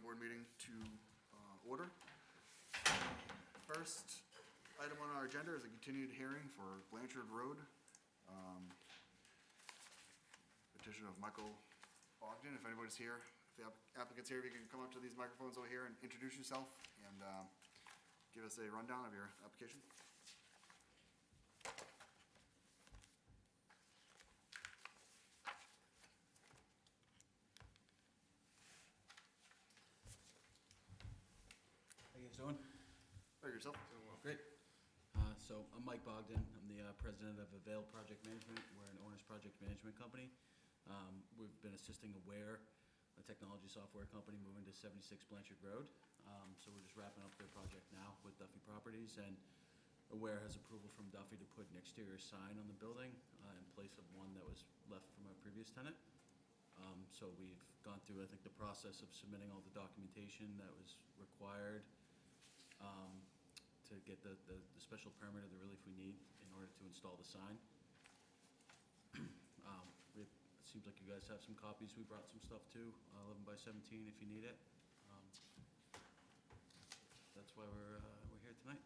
board meeting to order. First item on our agenda is a continued hearing for Blanchard Road. Petition of Michael Ogden. If anybody's here, if the applicant's here, if you can come up to these microphones over here and introduce yourself and give us a rundown of your application. How you guys doing? Or yourself. Great. So I'm Mike Bogdan. I'm the president of Avail Project Management. We're an owner's project management company. We've been assisting Aware, a technology software company, moving to 76 Blanchard Road. So we're just wrapping up their project now with Duffy Properties, and Aware has approval from Duffy to put an exterior sign on the building in place of one that was left from our previous tenant. So we've gone through, I think, the process of submitting all the documentation that was required to get the special permit or the relief we need in order to install the sign. It seems like you guys have some copies. We brought some stuff too, 11 by 17 if you need it. That's why we're here tonight.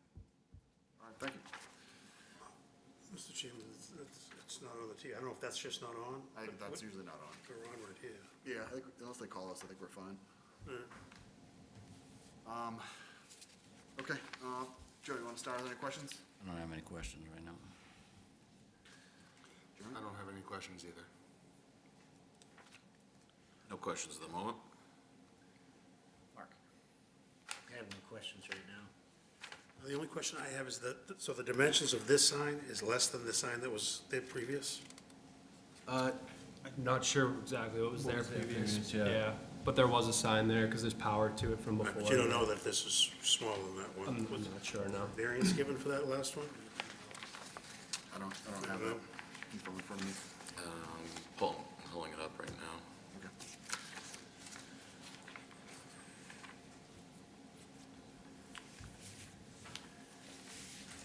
All right, thank you. Mr. Chairman, it's not on the T. I don't know if that's just not on. I think that's usually not on. We're on right here. Yeah, I think unless they call us, I think we're fine. Okay, Joe, you want to start with any questions? I don't have any questions right now. I don't have any questions either. No questions at the moment. Mark? I have no questions right now. The only question I have is that, so the dimensions of this sign is less than the sign that was there previous? I'm not sure exactly what was there was there previous. previous, yeah. But there was a sign there because there's power to it from before. But you don't know that this is smaller than that one? I'm Was not sure, no. variance given for that last one? I don't have that info in front of me. Pulling it up right now. Okay.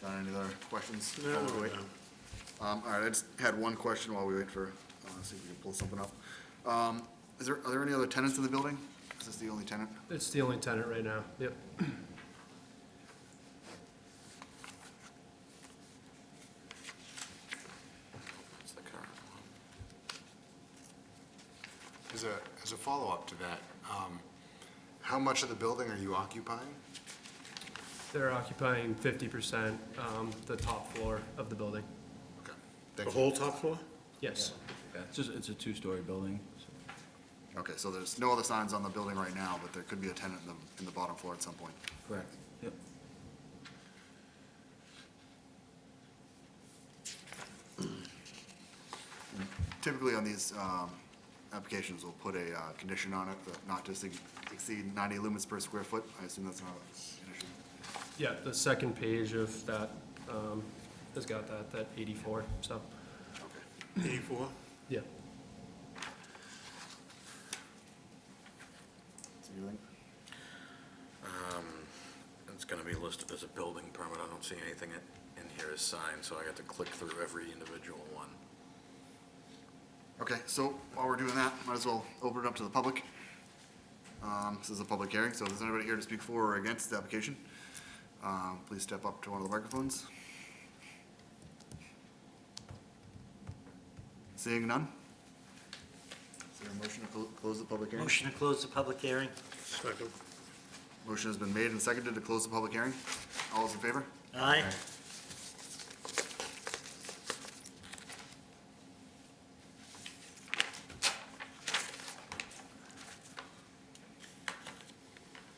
Got any other questions? No, while we wait? no. All right, I just had one question while we wait for, see if we can pull something up. Are there any other tenants in the building? Is this the only tenant? It's the only tenant right now, yep. That's the current one. As a follow-up to that, how much of the building are you occupying? They're occupying 50%, the top floor of the building. Okay, The thank you. whole top floor? Yes. Yeah, it's a two-story building. Okay, so there's no other signs on the building right now, but there could be a tenant in the bottom floor at some point. Correct. Yep. Typically on these applications, we'll put a condition on it that not to exceed 90 lumens per square foot. I assume that's not an issue. Yeah, the second page of that has got that 84, so, Okay. 84? yeah. So you think? It's gonna be listed as a building permit. I don't see anything in here as signed, so I got to click through every individual one. Okay, so while we're doing that, might as well open it up to the public. This is a public hearing, so if there's anybody here to speak for or against the application, please step up to one of the microphones. Seeing none? Is there a motion to close the public hearing? Motion to close the public hearing? Second. Motion has been made and seconded to close the public hearing. All those in favor? Aye.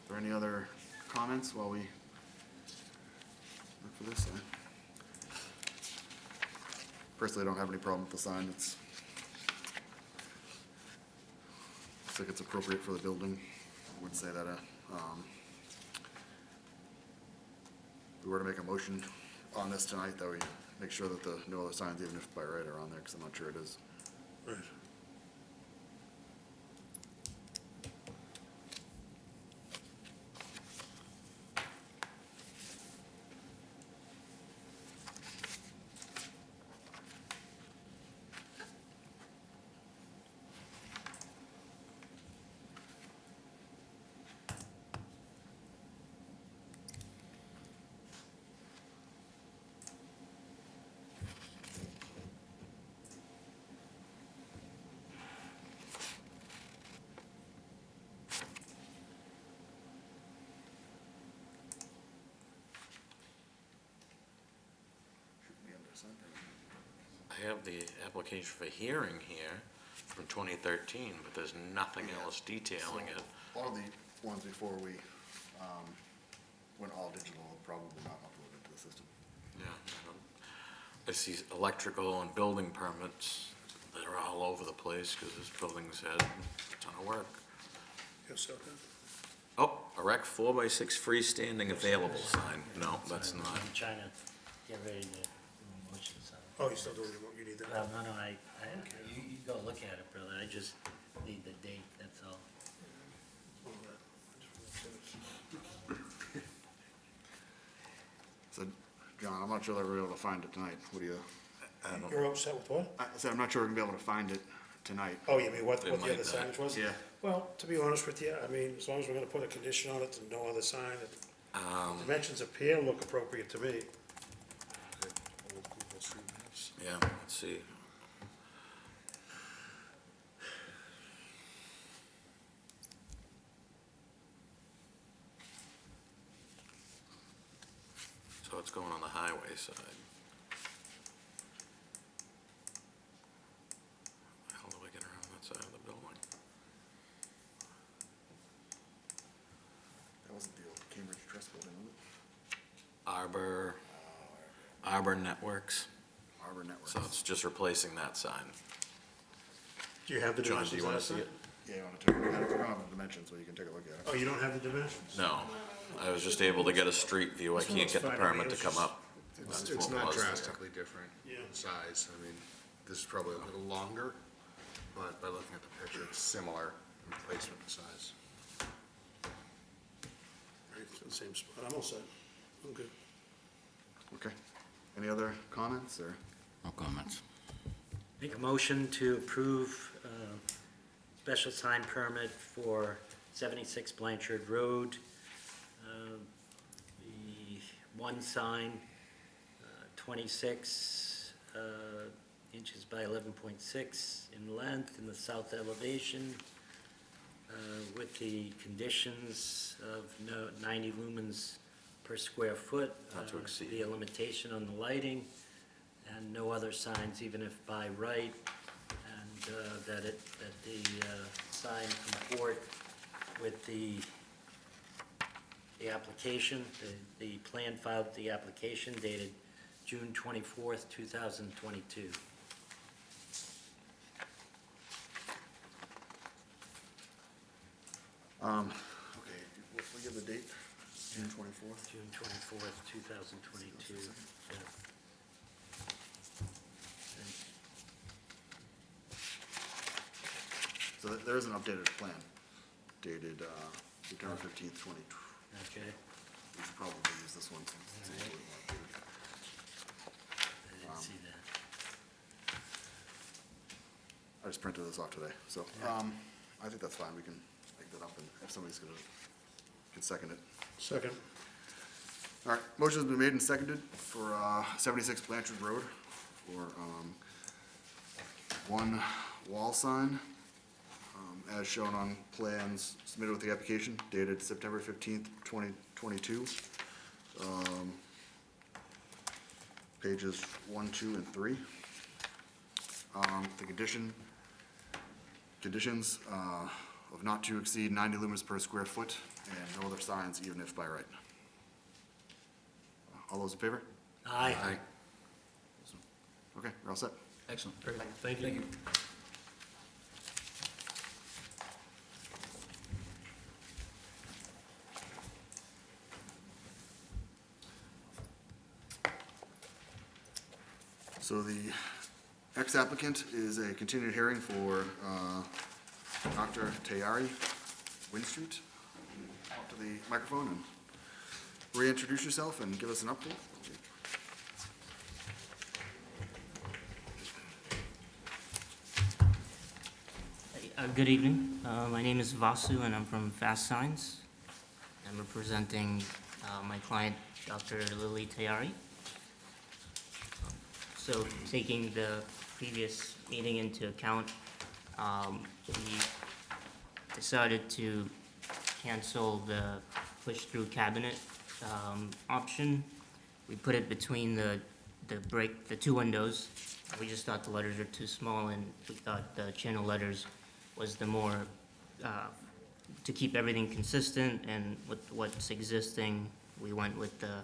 Are there any other comments while we look for this? Personally, I don't have any problem with the sign. Looks like it's appropriate for the building. I would say that if we were to make a motion on this tonight, that we make sure that the no other signs, even if by right, are on there, because I'm not sure it is. Right. have the application for hearing here from 2013, but there's nothing else detailing it. A lot of the ones before we went all digital are probably not uploaded to the system. Yeah. I see electrical and building permits, they're all over the place because this building's had a ton of work. Yes, sir. Oh, erect 4x6 freestanding available sign. No, that's not. I'm trying to get ready to do a motion, so. Oh, you still doing remote, you need that? Well, no, you go look at it, brother, I just need the date, that's all. So, John, I'm not sure that we're able to find it tonight. What do you, You're upset with what? I said, I'm not sure we're gonna be able to find it tonight. Oh, you mean what They the other might not. signage was? Yeah. Well, to be honest with you, I mean, as long as we're gonna put a condition on it to no other sign, dimensions appear, look appropriate to me. Old Google Street Maps. Yeah, let's see. So it's going on the highway side. How do I get around that side of the building? That wasn't the old Cambridge Trust Building, was it? Arbor Networks. Arbor Networks. So it's just replacing that sign. Do you have the John, do dimensions you on want that to see sign? it? Yeah, you wanna take a look at it? We don't have the dimensions, but you can take a look at it. Oh, you don't have the dimensions? No, I was just able to get a street view. I This one can't looks get the fine to me. permit to It's come just- up. It's That's what not was there. drastically different Yeah. in size. I mean, this is probably a little longer, but by looking at the picture, it's similar in placement and size. Right, it's in the same spot, I'm all set, I'm good. Okay. Any other comments, or? No comments. Make a motion to approve special sign permit for 76 Blanchard Road. The one sign, 26 inches by 11.6 in length in the south elevation, with the conditions of 90 lumens per square foot. Not to exceed. Be a limitation on the lighting, and no other signs, even if by right, and that the sign comport with the application, the plan filed, the application dated June 24th, 2022. Okay, we'll give the date, June 24th. June 24th, 2022. Yeah. So there is an updated plan dated September 15th, 20. Okay, We should probably use this one since it's a little bit more updated. I didn't see that. I just printed this off today, so, I think that's fine, we can make that up, and if somebody's can second it. Second. All right, motion's been made and seconded for, 76 Blanchard Road for, one wall sign, as shown on plans submitted with the application dated September 15th, 2022. Pages 1, 2, and 3. The conditions of not to exceed 90 lumens per square foot and no other signs, even if by right. All those in favor? Aye. Okay, we're all set. Excellent. Great, thank you. So the ex-applicant is a continued hearing for Dr. Tayari, Wynn Street. Up to the microphone and reintroduce yourself and give us an update. Good evening. My name is Vasu, and I'm from Fast Signs. I'm representing my client, Dr. Lily Tayari. So taking the previous meeting into account, we decided to cancel the push-through cabinet option. We put it between the two windows, We just thought the letters are too small, and we thought the channel letters was the more, to keep everything consistent, and with what's existing, we went with the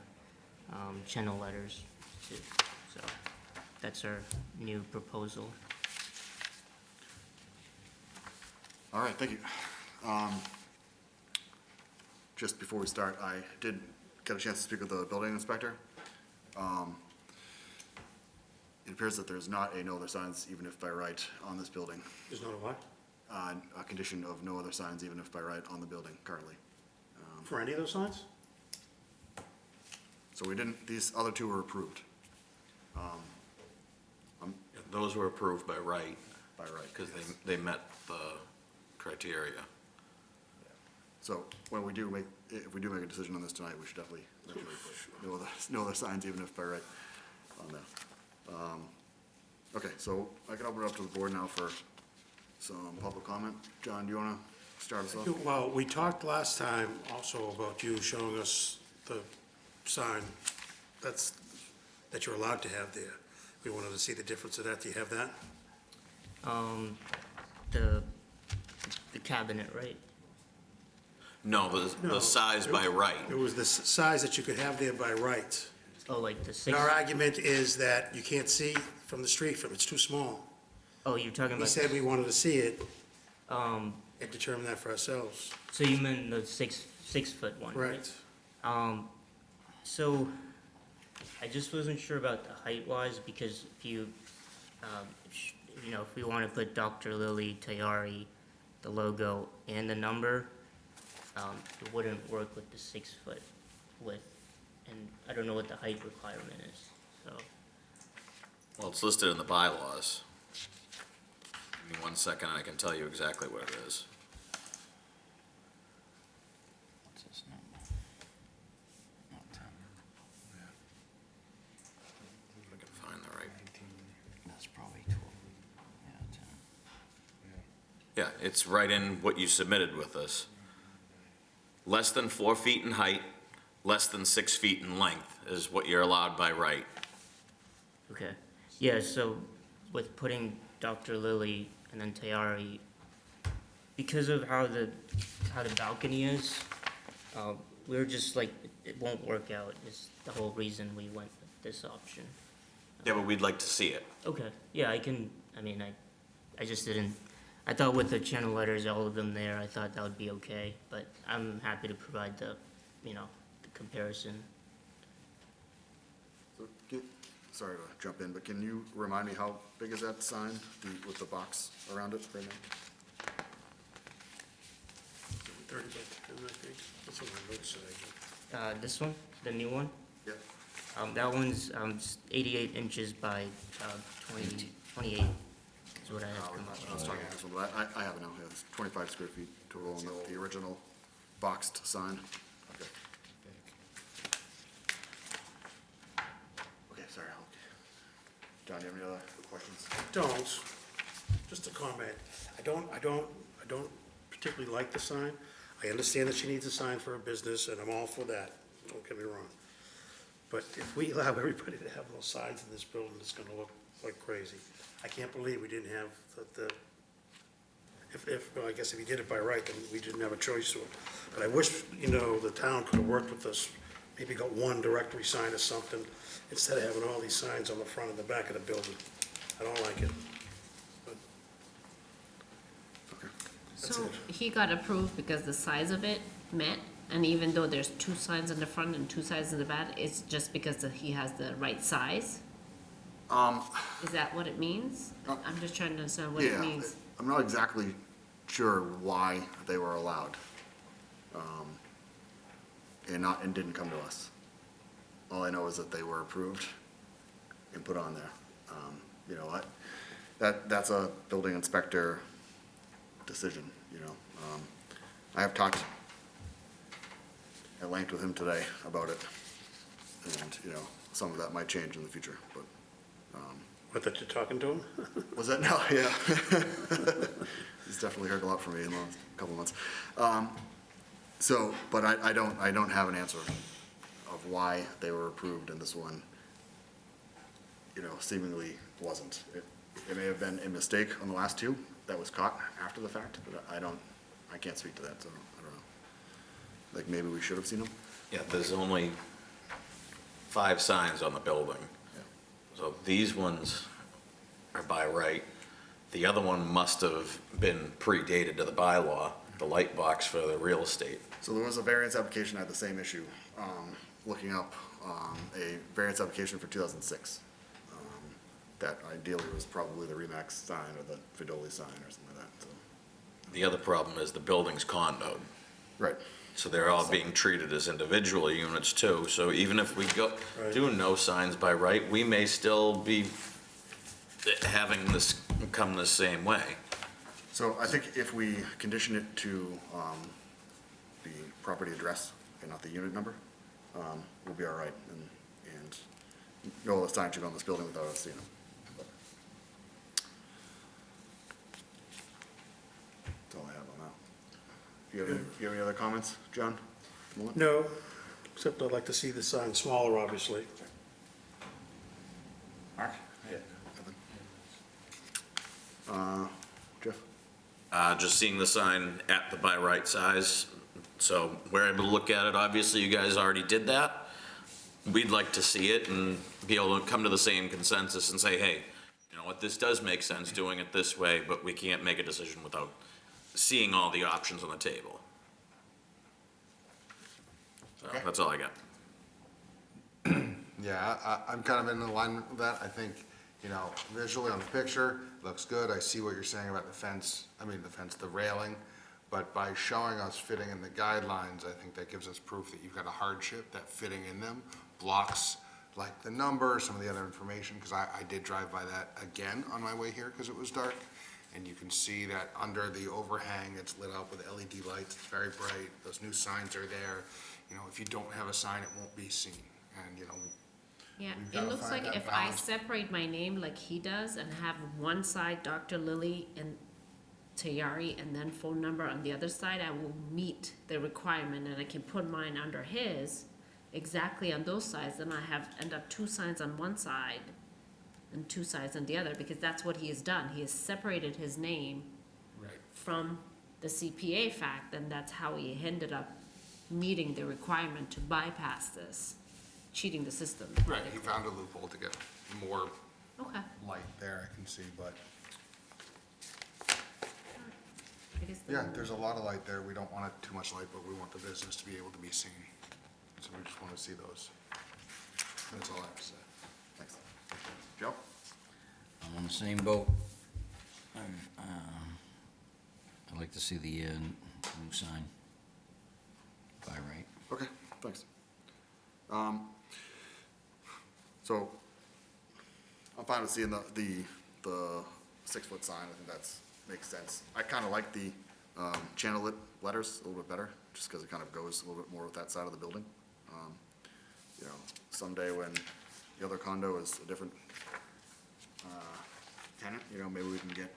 channel letters too. So that's our new proposal. All right, thank you. Just before we start, I did get a chance to speak with the building inspector. It appears that there's not a no other signs, even if by right, on this building. There's not a what? A condition of no other signs, even if by right, on the building currently. For any of those signs? So we didn't, these other two were approved Those were approved by right, by right. because they met the criteria. So when we do make, if we do make a decision on this tonight, we should definitely make sure we put no other signs, even if by right, on there. Okay, so I can open it up to the board now for some public comment. John, do you want to start us off? Well, we talked last time also about you showing us the sign that you're allowed to have there. We wanted to see the difference of that. Do you have that? The cabinet, right? No, No. the size by right. It was the size that you could have there by right. Oh, like the And six, our argument is that you can't see from the street from, it's too small. oh, you're talking We about, said we wanted to see it um, and determine that for ourselves. so you meant the 6 foot one, right? Right. So I just wasn't sure about the height wise, because if you, if we want to put Dr. Lily Tayari, the logo and the number, it wouldn't work with the 6 foot width. And I don't know what the height requirement is, so. Well, it's listed in the bylaws. Give me 1 second, and I can tell you exactly what it is. What's this number? Oh, 10. If I can find the right. That's probably 12. Yeah, 10. Yeah, it's right in what you submitted with us. Less than 4 feet in height, less than 6 feet in length is what you're allowed by right. Okay, yeah, so with putting Dr. Lily and then Tayari, because of how the balcony is, we're just like, it won't work out, is the whole reason we went with this option. Yeah, but we'd like to see it. Okay, yeah, I just didn't, I thought with the channel letters, all of them there, I thought that would be okay, but I'm happy to provide the comparison. So, sorry to jump in, but can you remind me how big is that sign with the box around it right now? 30 by 10, I think. That's what my notes say. This one, the new one? Yeah. That one's 88 inches by 28 is what I have come up I was with. talking about this one, but I have it now, yeah, it's 25 square feet total on the original boxed sign. Okay. Okay, sorry, John, do you have any other questions? Don't, just a comment. I don't particularly like the sign. I understand that she needs a sign for her business, and I'm all for that, don't get me wrong. But if we allow everybody to have those signs in this building, it's gonna look like crazy. I can't believe we didn't have well, I guess if you did it by right, then we didn't have a choice to it. But I wish, the town could have worked with us, maybe got one directory sign or something, instead of having all these signs on the front and the back of the building. I don't like it. But That's So it. he got approved because the size of it met, and even though there's 2 signs in the front and 2 signs in the back, it's just because he has the right size? Is that what it means? I'm just trying to understand what it Yeah, means. I'm not exactly sure why they were allowed, and didn't come to us. All I know is that they were approved and put on there. That's a building inspector decision, I have talked at length with him today about it, and, some of that might change in the future, but, What, that you're talking to him? was that, no, yeah. He's definitely heard a lot from me in the last couple of months. But I don't have an answer of why they were approved in this one seemingly wasn't. It may have been a mistake on the last two that was caught after the fact, but I can't speak to that, so I don't know. Like, maybe we should have seen them? Yeah, there's only 5 signs on the building. So these ones are by right. The other one must have been predated to the bylaw, the light box for the real estate. So there was a variance application, I had the same issue, looking up, a variance application for 2006. That ideally was probably the Remax sign or the Fidoli sign or something like that, so. The other problem is the building's condoed. Right. So they're all being treated as individual units too. So even if we do no signs by right, we may still be having this come the same way. So I think if we condition it to, the property address and not the unit number, we'll be all right, and no other sign should go on this building without us seeing them. That's all I have on that. You have any other comments, John? No, except I'd like to see the sign smaller, obviously. Mark? Yeah. Jeff? Just seeing the sign at the by right size, so we're able to look at it. Obviously, you guys already did that. We'd like to see it and be able to come to the same consensus and say, hey, you know what, this does make sense doing it this way, but we can't make a decision without seeing all the options on the table. So Okay. that's all I got. Yeah, I'm kind of in alignment with that. I think, visually on the picture, looks good. I see what you're saying about the fence, the railing. But by showing us fitting in the guidelines, I think that gives us proof that you've got a hardship, that fitting in them blocks like the number, some of the other information, because I did drive by that again on my way here because it was dark. And you can see that under the overhang, it's lit up with LED lights. It's very bright. Those new signs are there. If you don't have a sign, it won't be seen. And, Yeah, We've it gotta looks find like that if I balance. separate my name like he does and have one side Dr. Lilly and Tayari and then phone number on the other side, I will meet the requirement and I can put mine under his exactly on those sides, then I end up 2 signs on one side and 2 sides on the other, because that's what he has done. He has separated his name from the CPA fact, and that's how he ended up meeting the requirement to bypass this, cheating the system. Right, he found a loophole to get more Okay, light there, I can see, but, I guess yeah, then- there's a lot of light there. We don't want it too much light, but we want the business to be able to be seen. So we just want to see those. That's all I have to say. Thanks. Joe? I'm on the same boat. I'd like to see the new sign by right. Okay, thanks. So, I'm fine with seeing the 6-foot sign. I think that's, makes sense. I kind of like the channel lit letters a little bit better, just because it kind of goes a little bit more with that side of the building. Someday when the other condo is a different tenant, maybe we can get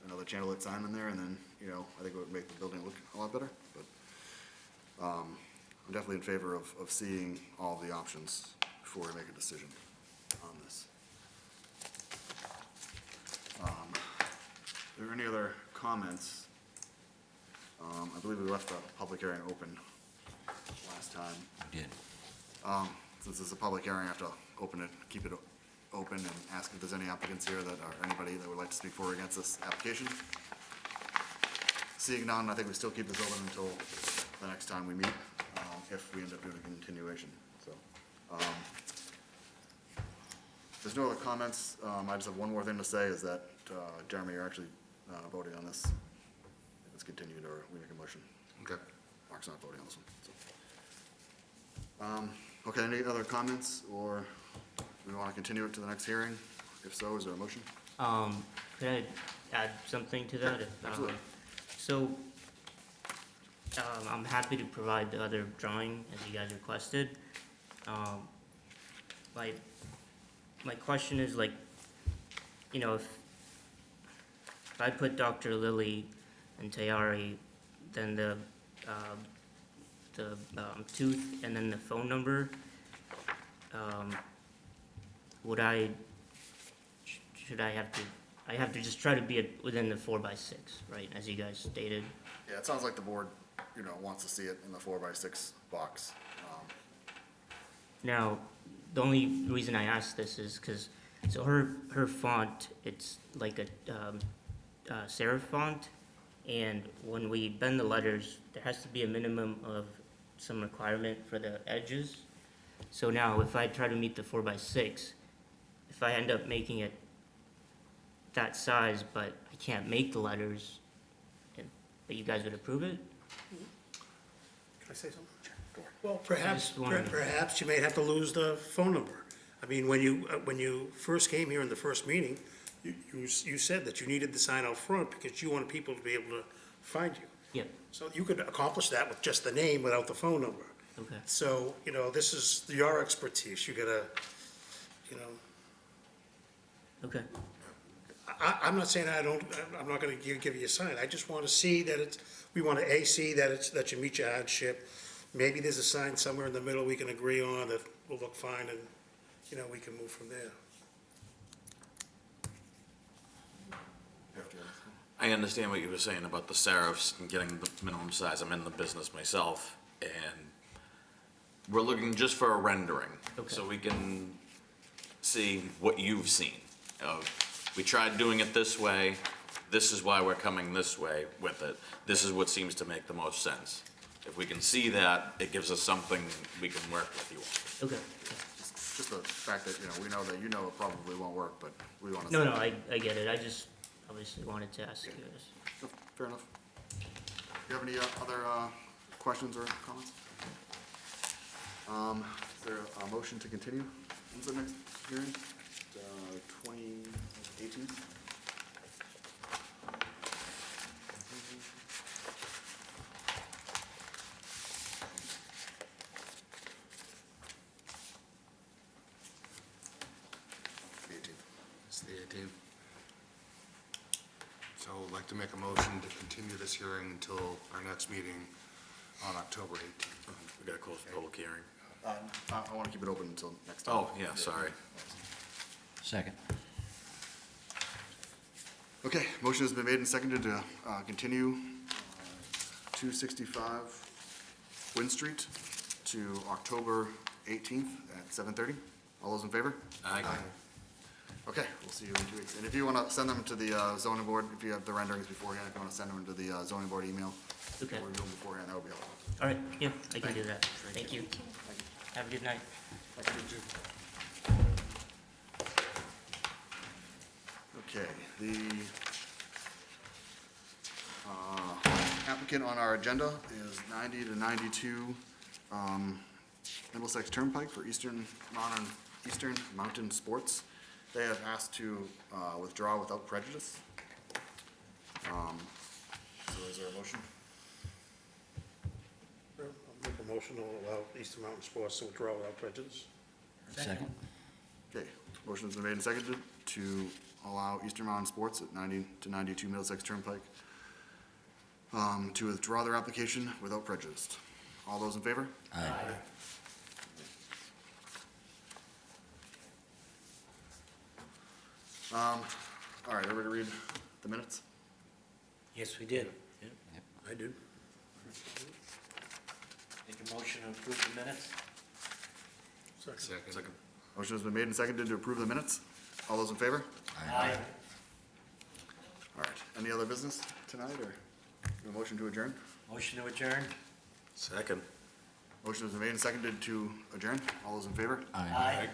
another channel lit sign in there, and then, I think it would make the building look a lot better, but I'm definitely in favor of seeing all the options before we make a decision on this. Are there any other comments? I believe we left the public hearing open last time. We did. Since it's a public hearing, I have to open it, keep it open and ask if there's any applicants here that, or anybody that would like to speak for or against this application. Seeing none, I think we still keep this open until the next time we meet, if we end up doing a continuation, so. If there's no other comments, I just have one more thing to say, is that, Jeremy, you're actually, voting on this. If it's continued or we make a motion. Okay. Mark's not voting on this one, so. Okay, any other comments, or we want to continue it to the next hearing? If so, is there a motion? Could I add something to that? Absolutely. So, I'm happy to provide the other drawing as you guys requested. My question is like, if I put Dr. Lilly and Tayari, then the tooth and then the phone number, would I should I have to just try to be within the 4x6, right, as you guys stated? Yeah, it sounds like the board, wants to see it in the 4x6 box. Now, the only reason I ask this is because, so her font, it's like a serif font, and when we bend the letters, there has to be a minimum of some requirement for the edges. So now, if I try to meet the 4x6, if I end up making it that size, but I can't make the letters, but you guys would approve it? Can I say something? Well, perhaps, just wondering. perhaps you may have to lose the phone number. I mean, when you first came here in the first meeting, you said that you needed the sign out front because you wanted people to be able to find you. Yep, So you could accomplish that with just the name without the phone number. okay. So, this is your expertise, you gotta, Okay, I'm not saying I'm not gonna give you a sign, I just wanna see that we wanna see that you meet your hardship. Maybe there's a sign somewhere in the middle we can agree on that will look fine and, we can move from there. I understand what you were saying about the serifs and getting the minimum size. I'm in the business myself, and we're looking just for a rendering. Okay. So we can see what you've seen. We tried doing it this way, this is why we're coming this way with it. This is what seems to make the most sense. If we can see that, it gives us something we can work with you on. okay. Just the fact that, we know that it probably won't work, but we want to. No, I get it, I just obviously wanted to ask you guys. Fair enough. Do you have any other questions or comments? Is there a motion to continue? When's the next hearing? 2018? It's the 18th. So I'd like to make a motion to continue this hearing until our next meeting on October 18th. We gotta close the public hearing. I want to keep it open until next time. Oh, yeah, sorry. Second. Okay, motion has been made and seconded to continue 265 Wynn Street to October 18th at 7:30. All those in favor? Aye. Okay, we'll see you in 2 weeks. And if you want to send them to the zoning board, if you have the renderings beforehand, if you want to send them to the zoning board email, Okay. or do them beforehand, that would be helpful. All right, yeah, I can do that. Thank you. Have a good night. Okay, the applicant on our agenda is 90 to 92 Middlesex Turnpike for Eastern Mountain Sports. They have asked to withdraw without prejudice. So is there a motion? I'll make a motion to allow Eastern Mountain Sports to withdraw without prejudice. Second. Okay, motion's been made and seconded to allow Eastern Mountain Sports at 90 to 92 Middlesex Turnpike to withdraw their application without prejudice. All those in favor? Aye. All right, everybody read the minutes? Yes, we did. Yeah. I do. Make a motion to approve the minutes? Second. Motion has been made and seconded to approve the minutes. All those in favor? Aye. All right, any other business tonight, or a motion to adjourn? Motion to adjourn? Second. Motion has been made and seconded to adjourn. All those in favor? Aye.